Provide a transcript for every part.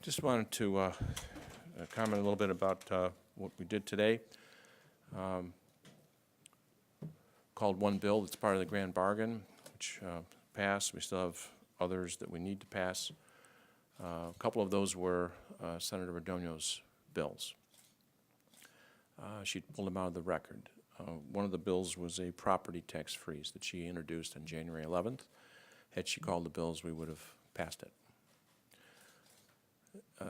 Just wanted to comment a little bit about what we did today. Called one bill that's part of the grand bargain, which passed. We still have others that we need to pass. A couple of those were Senator Radogno's bills. She pulled them out of the record. One of the bills was a property tax freeze that she introduced on January 11th. Had she called the bills, we would have passed it.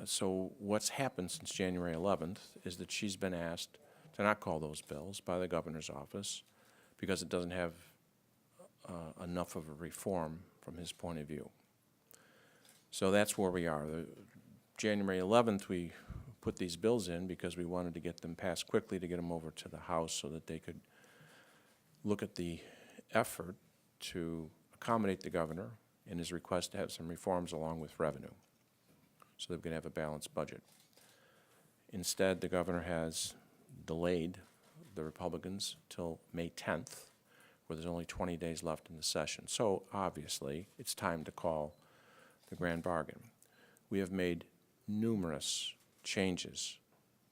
So what's happened since January 11th is that she's been asked to not call those bills by the governor's office because it doesn't have enough of a reform from his point of view. So that's where we are. January 11th, we put these bills in because we wanted to get them passed quickly to get them over to the House so that they could look at the effort to accommodate the governor in his request to have some reforms along with revenue, so that we can have a balanced budget. Instead, the governor has delayed the Republicans till May 10th, where there's only 20 days left in the session. So obviously, it's time to call the grand bargain. We have made numerous changes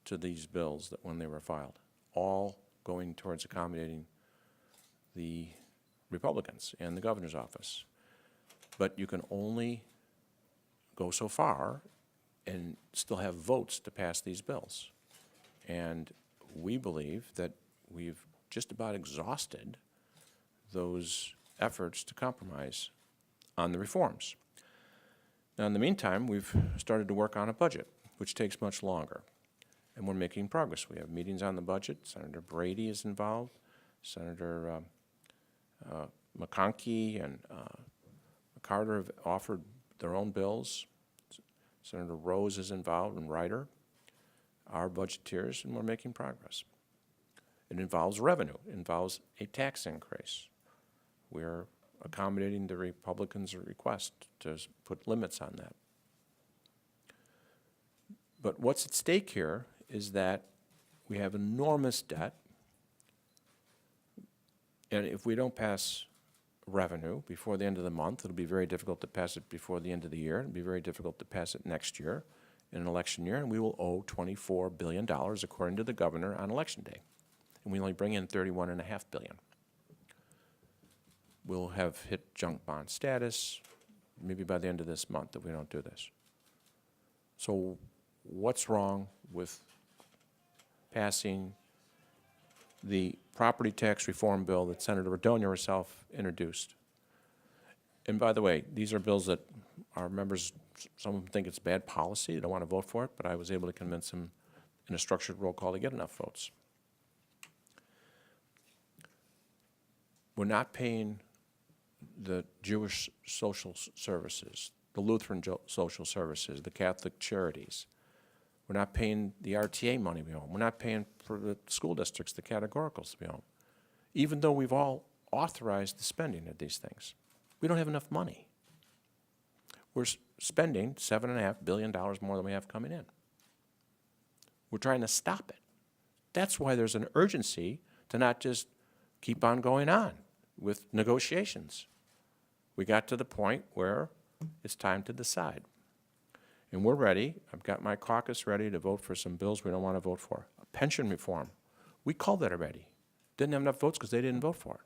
to these bills that when they were filed, all going towards accommodating the Republicans and the governor's office. But you can only go so far and still have votes to pass these bills. And we believe that we've just about exhausted those efforts to compromise on the reforms. Now, in the meantime, we've started to work on a budget, which takes much longer, and we're making progress. We have meetings on the budget. Senator Brady is involved. Senator McConkey and Carter have offered their own bills. Senator Rose is involved, and Ryder, our budgeteers, and we're making progress. It involves revenue. It involves a tax increase. We're accommodating the Republicans' request to put limits on that. But what's at stake here is that we have enormous debt, and if we don't pass revenue before the end of the month, it'll be very difficult to pass it before the end of the year. It'll be very difficult to pass it next year, in an election year, and we will owe $24 billion, according to the governor, on election day. And we only bring in $31.5 billion. We'll have hit junk bond status maybe by the end of this month if we don't do this. So what's wrong with passing the property tax reform bill that Senator Radogno herself introduced? And by the way, these are bills that our members, some of them think it's bad policy, they don't want to vote for it, but I was able to convince them in a structured roll call to get enough votes. We're not paying the Jewish social services, the Lutheran social services, the Catholic charities. We're not paying the RTA money we owe. We're not paying for the school districts, the categoricals we owe, even though we've all authorized the spending of these things. We don't have enough money. We're spending $7.5 billion more than we have coming in. We're trying to stop it. That's why there's an urgency to not just keep on going on with negotiations. We got to the point where it's time to decide. And we're ready. I've got my caucus ready to vote for some bills we don't want to vote for. A pension reform. We called that already. Didn't have enough votes because they didn't vote for it.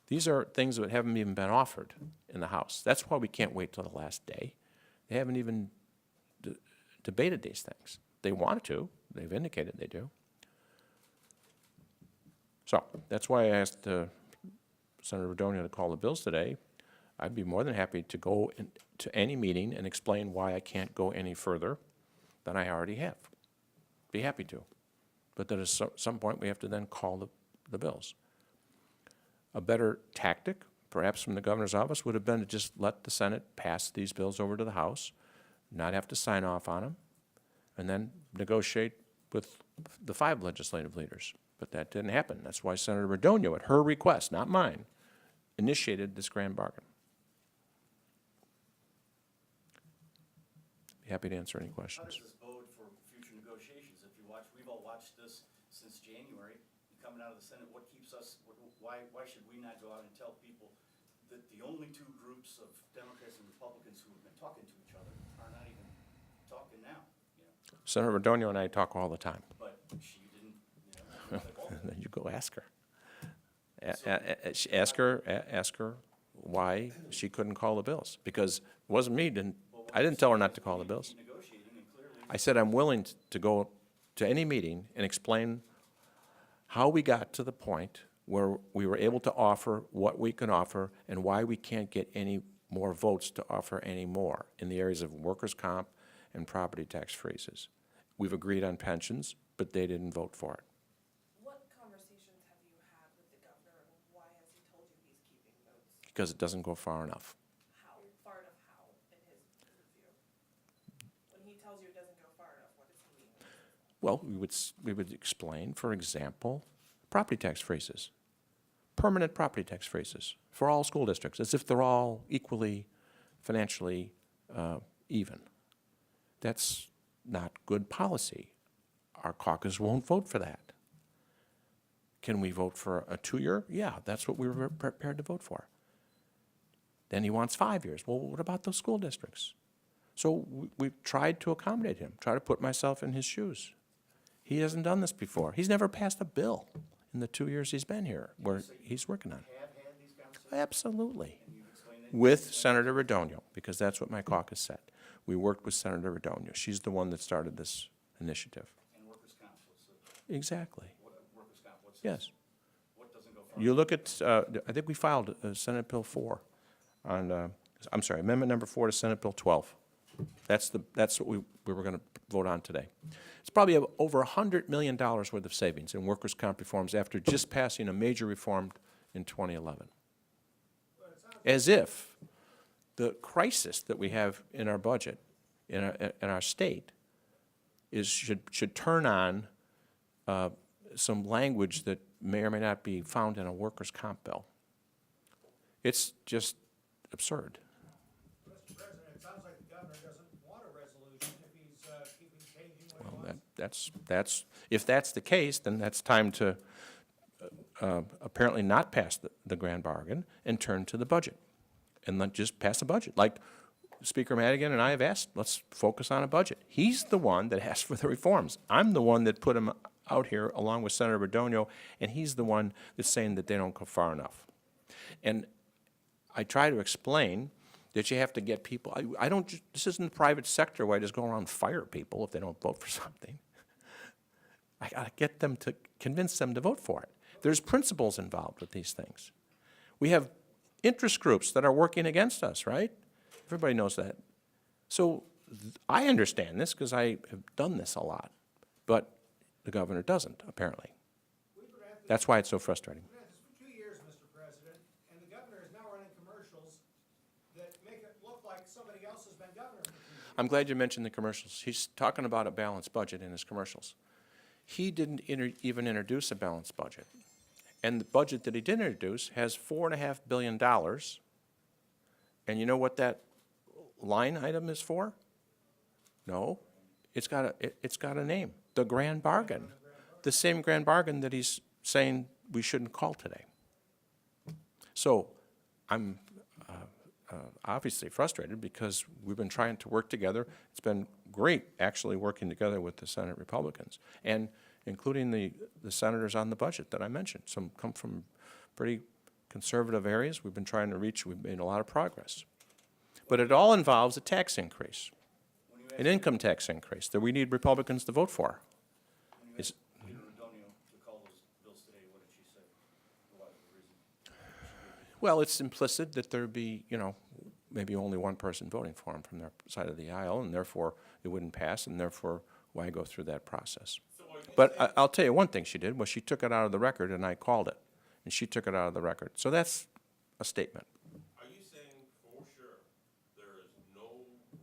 These are things that haven't even been offered in the House. That's why we can't wait till the last day. They haven't even debated these things. They want to. They've indicated they do. So that's why I asked Senator Radogno to call the bills today. I'd be more than happy to go to any meeting and explain why I can't go any further than I already have. Be happy to. But at some point, we have to then call the bills. A better tactic, perhaps from the governor's office, would have been to just let the Senate pass these bills over to the House, not have to sign off on them, and then negotiate with the 5 legislative leaders. But that didn't happen. That's why Senator Radogno, at her request, not mine, initiated this grand bargain. Be happy to answer any questions. How does this bode for future negotiations? If you watch, we've all watched this since January. You're coming out of the Senate. What keeps us? Why should we not go out and tell people that the only two groups of Democrats and Republicans who have been talking to each other are Senator Redonio and I talk all the time. but she didn't, you know, call Then you go ask her. Ask her why she couldn't call the bills, because it wasn't me, I didn't tell her not to call the bills. negotiating, and clearly, I said I'm willing to go to any meeting and explain how we got to the point where we were able to offer what we can offer and why we can't get any more votes to offer any more in the areas of workers' comp and property tax freezes. We've agreed on pensions, but they didn't vote for it. What conversations have you had with the governor, and why has he told you he's keeping votes? Because it doesn't go far enough. How, far enough how, in his view? When he tells you it doesn't go far enough, what does he mean? Well, we would explain, for example, property tax freezes, permanent property tax freezes for all school districts, as if they're all equally financially even. That's not good policy. Our caucus won't vote for that. Can we vote for a 2-year? Yeah, that's what we were prepared to vote for. Then he wants 5 years. Well, what about those school districts? So we've tried to accommodate him, try to put myself in his shoes. He hasn't done this before. He's never passed a bill in the 2 years he's been here, where he's working on it. have had these conversations, Absolutely. and you've explained that. With Senator Redonio, because that's what my caucus said. We worked with Senator Redonio. She's the one that started this initiative. And workers' comp, so Exactly. what, workers' comp, what's this? Yes. What doesn't go far? You look at, I think we filed Senate Bill 4 on, I'm sorry, Amendment number 4 to Senate Bill 12. That's what we were going to vote on today. It's probably over $100 million worth of savings in workers' comp reforms after just passing a major reform in 2011. As if the crisis that we have in our budget, in our state, should turn on some language that may or may not be found in a workers' comp bill. It's just absurd. Mr. President, it sounds like the governor doesn't want a resolution if he's keeping changing what he Well, wants. if that's the case, then that's time to apparently not pass the grand bargain and turn to the budget. And then just pass a budget. Like Speaker Madigan and I have asked, let's focus on a budget. He's the one that asked for the reforms. I'm the one that put him out here along with Senator Redonio, and he's the one that's saying that they don't go far enough. And I try to explain that you have to get people, I don't, this isn't the private sector where I just go around and fire people if they don't vote for something. I gotta get them to, convince them to vote for it. There's principles involved with these things. We have interest groups that are working against us, right? Everybody knows that. So I understand this because I have done this a lot, but the governor doesn't, apparently. We've been at this, That's why it's so frustrating. we've been at this for 2 years, Mr. President, and the governor is now running commercials that make it look like somebody else has been governor for 2 years. I'm glad you mentioned the commercials. He's talking about a balanced budget in his commercials. He didn't even introduce a balanced budget. And the budget that he did introduce has $4.5 billion. And you know what that line item is for? No, it's got a name, the grand bargain. The same grand bargain that he's saying we shouldn't call today. So I'm obviously frustrated because we've been trying to work together. It's been great actually working together with the Senate Republicans, and including the senators on the budget that I mentioned. Some come from pretty conservative areas. We've been trying to reach, we've made a lot of progress. But it all involves a tax increase, an income tax increase that we need Republicans to vote for. When you Is- asked Peter Redonio to call those bills today, what did she say? What was the reason? Well, it's implicit that there'd be, maybe only one person voting for him from their side of the aisle, and therefore it wouldn't pass, and therefore why go through that process? But I'll tell you one thing she did was she took it out of the record, and I called it, and she took it out of the record. So that's a statement. Are you saying for sure there is no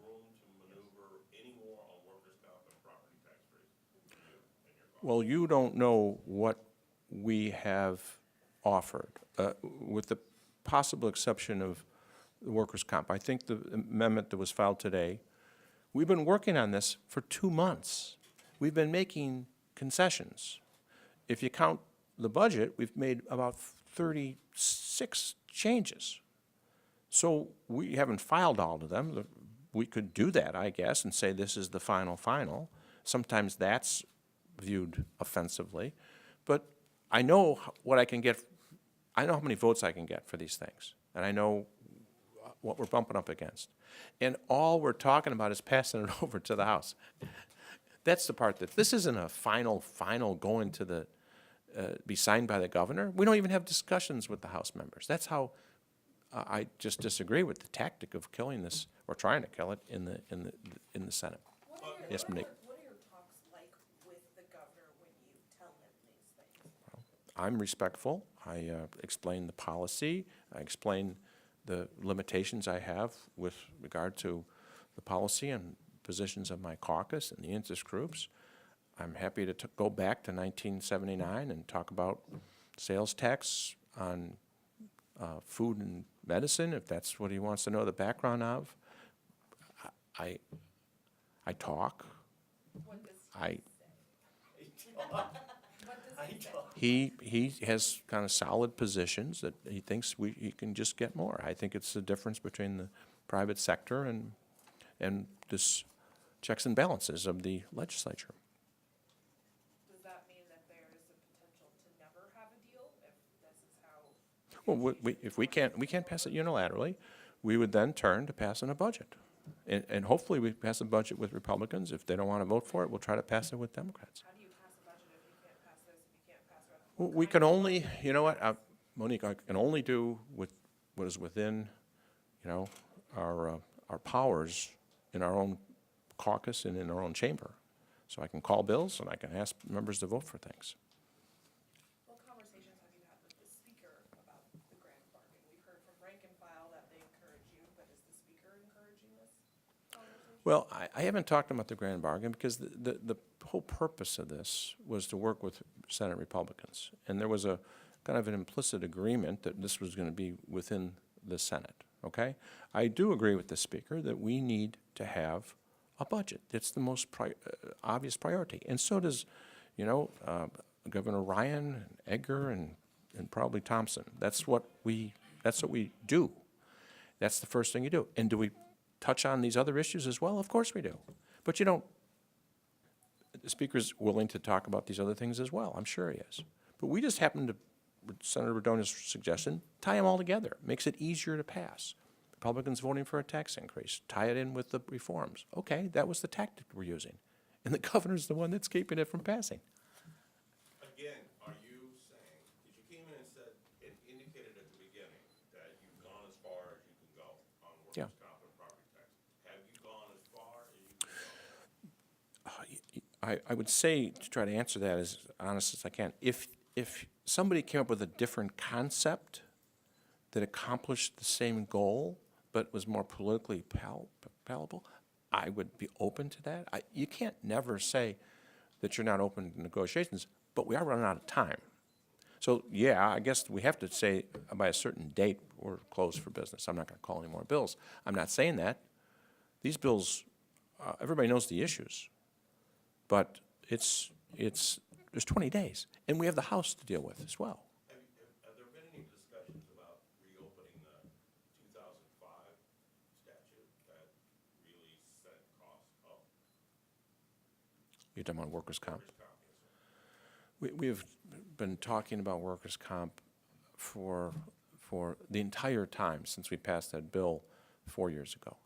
room to maneuver anymore on workers' comp and property tax rates? Well, you don't know what we have offered, with the possible exception of the workers' comp. I think the amendment that was filed today, we've been working on this for 2 months. We've been making concessions. If you count the budget, we've made about 36 changes. So we haven't filed all of them. We could do that, I guess, and say this is the final. sometimes that's viewed offensively. But I know what I can get, I know how many votes I can get for these things, and I know what we're bumping up against. And all we're talking about is passing it over to the House. That's the part that, this isn't a final going to the, be signed by the governor. We don't even have discussions with the House members. That's how I just disagree with the tactic of killing this, or trying to kill it in the Senate. Yes, Monique. What are your talks like with the governor when you tell him these things? I'm respectful. I explain the policy. I explain the limitations I have with regard to the policy and positions of my caucus and the interest groups. I'm happy to go back to 1979 and talk about sales tax on food and medicine, if that's what he wants to know the background of. I talk. What does I he say? He has kind of solid positions that he thinks he can just get more. I think it's the difference between the private sector and this checks and balances of the legislature. Does that mean that there is a potential to never have a deal if this is how? Well, if we can't pass it unilaterally, we would then turn to passing a budget. And hopefully we pass a budget with Republicans. If they don't want to vote for it, we'll try to pass it with Democrats. How do you pass a budget if you can't pass this, if you can't pass that? Well, we can only, you know what, Monique, I can only do with what is within, you know, our powers in our own caucus and in our own chamber. So I can call bills and I can ask members to vote for things. What conversations have you had with the speaker about the grand bargain? We've heard from rank and file that they encourage you, but is the speaker encouraging this conversation? Well, I haven't talked about the grand bargain because the whole purpose of this was to work with Senate Republicans. And there was a kind of an implicit agreement that this was going to be within the Senate, okay? I do agree with the speaker that we need to have a budget. It's the most obvious priority. And so does, you know, Governor Ryan, and Edgar, and probably Thompson. That's what we do. That's the first thing you do. And do we touch on these other issues as well? Of course we do. But you don't, the speaker's willing to talk about these other things as well. I'm sure he is. But we just happen to, with Senator Radonia's suggestion, tie them all together. Makes it easier to pass. Republicans voting for a tax increase, tie it in with the reforms. Okay, that was the tactic we're using. And the governor's the one that's keeping it from passing. Again, are you saying, because you came in and said, it indicated at the beginning that you've gone as far as you can go on Yeah. workers' comp and property tax. Have you gone as far as you can go? I would say, to try to answer that as honest as I can, if somebody came up with a different concept that accomplished the same goal but was more politically palatable, I would be open to that. You can't never say that you're not open to negotiations, but we are running out of time. So, yeah, I guess we have to say by a certain date we're closed for business. I'm not going to call any more bills. I'm not saying that. These bills, everybody knows the issues, but there's 20 days, and we have the House to deal with as well. Have there been any discussions about reopening the 2005 statute that really set costs up? You're talking about workers' comp? Workers' comp, yes, sir. We've been talking about workers' comp for the entire time since we passed that bill 4 years ago.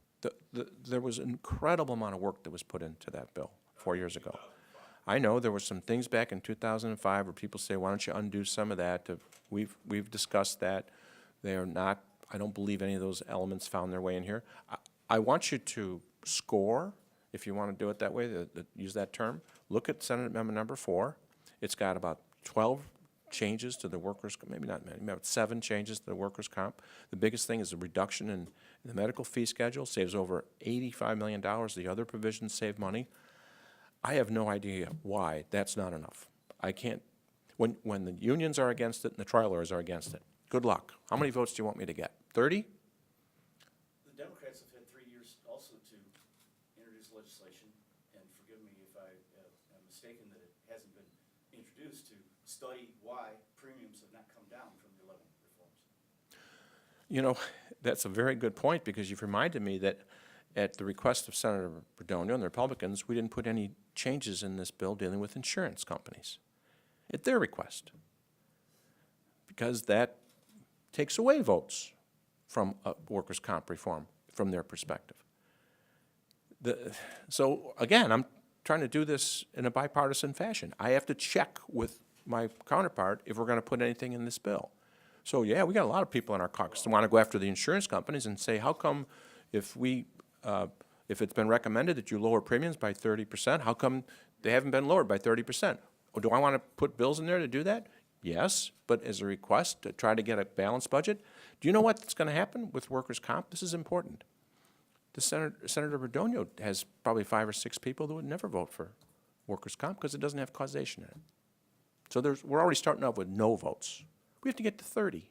There was an incredible amount of work that was put into that bill 4 years ago. I know there were some things back in 2005 where people say, why don't you undo some of that? We've discussed that. They are not, I don't believe any of those elements found their way in here. I want you to score, if you want to do it that way, use that term. Look at Senate Amendment number 4. It's got about 12 changes to the workers', maybe not many, maybe about 7 changes to the workers' comp. The biggest thing is the reduction in the medical fee schedule, saves over $85 million. The other provisions save money. I have no idea why that's not enough. I can't, when the unions are against it and the trial lawyers are against it, good luck. How many votes do you want me to get? 30? The Democrats have had 3 years also to introduce legislation, and forgive me if I am mistaken that it hasn't been introduced, to study why premiums have not come down from the 11 reforms. You know, that's a very good point, because you've reminded me that at the request of Senator Bradonio and the Republicans, we didn't put any changes in this bill dealing with insurance companies at their request, because that takes away votes from workers' comp reform from their perspective. So again, I'm trying to do this in a bipartisan fashion. I have to check with my counterpart if we're going to put anything in this bill. So yeah, we got a lot of people in our caucus that want to go after the insurance companies and say, how come if it's been recommended that you lower premiums by 30%, how come they haven't been lowered by 30%? Or do I want to put bills in there to do that? Yes, but as a request to try to get a balanced budget. Do you know what's going to happen with workers' comp? This is important. Senator Bradonio has probably 5 or 6 people that would never vote for workers' comp because it doesn't have causation in it. So we're already starting off with no votes. We have to get to 30.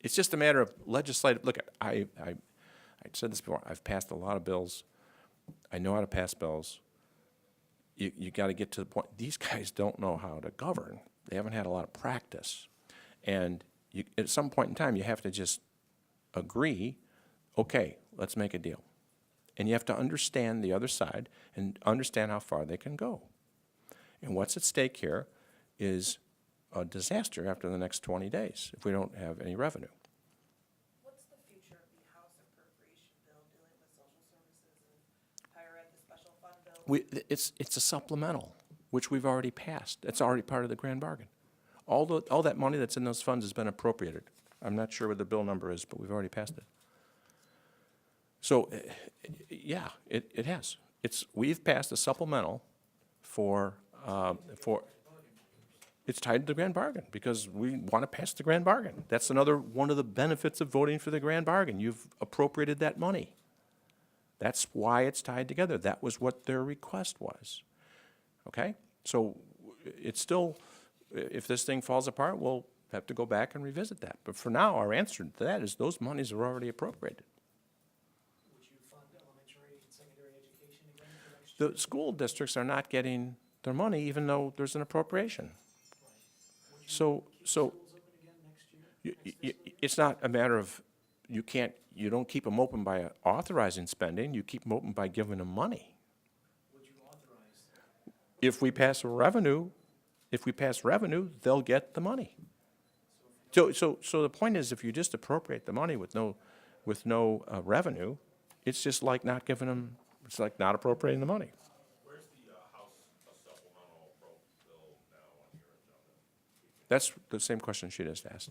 It's just a matter of legislative. Look, I said this before. I've passed a lot of bills. I know how to pass bills. You got to get to the point. These guys don't know how to govern. They haven't had a lot of practice. And at some point in time, you have to just agree, okay, let's make a deal. And you have to understand the other side and understand how far they can go. And what's at stake here is a disaster after the next 20 days if we don't have any revenue. What's the future of the House appropriation bill dealing with social services and higher ed, the special fund bill? It's a supplemental, which we've already passed. It's already part of the grand bargain. All that money that's in those funds has been appropriated. I'm not sure what the bill number is, but we've already passed it. So, yeah, it has. We've passed a supplemental for it's tied to the grand bargain because we want to pass the grand bargain. That's another one of the benefits of voting for the grand bargain. You've appropriated that money. That's why it's tied together. That was what their request was. Okay? So it's still, if this thing falls apart, we'll have to go back and revisit that. But for now, our answer to that is those monies are already appropriated. Would you fund elementary and secondary education again for next year? The school districts are not getting their money even though there's an appropriation. Would you So keep schools open again next year? it's not a matter of you don't keep them open by authorizing spending, you keep them open by giving them money. Would you authorize? If we pass revenue, they'll get the money. So the point is, if you just appropriate the money with no revenue, it's just like not giving them, it's like not appropriating the money. Where's the House supplemental bill now on your agenda? That's the same question she just asked.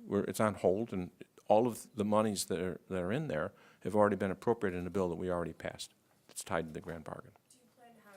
It's on hold, and all of the monies that are in there have already been appropriated in a bill that we already passed. It's tied to the grand bargain.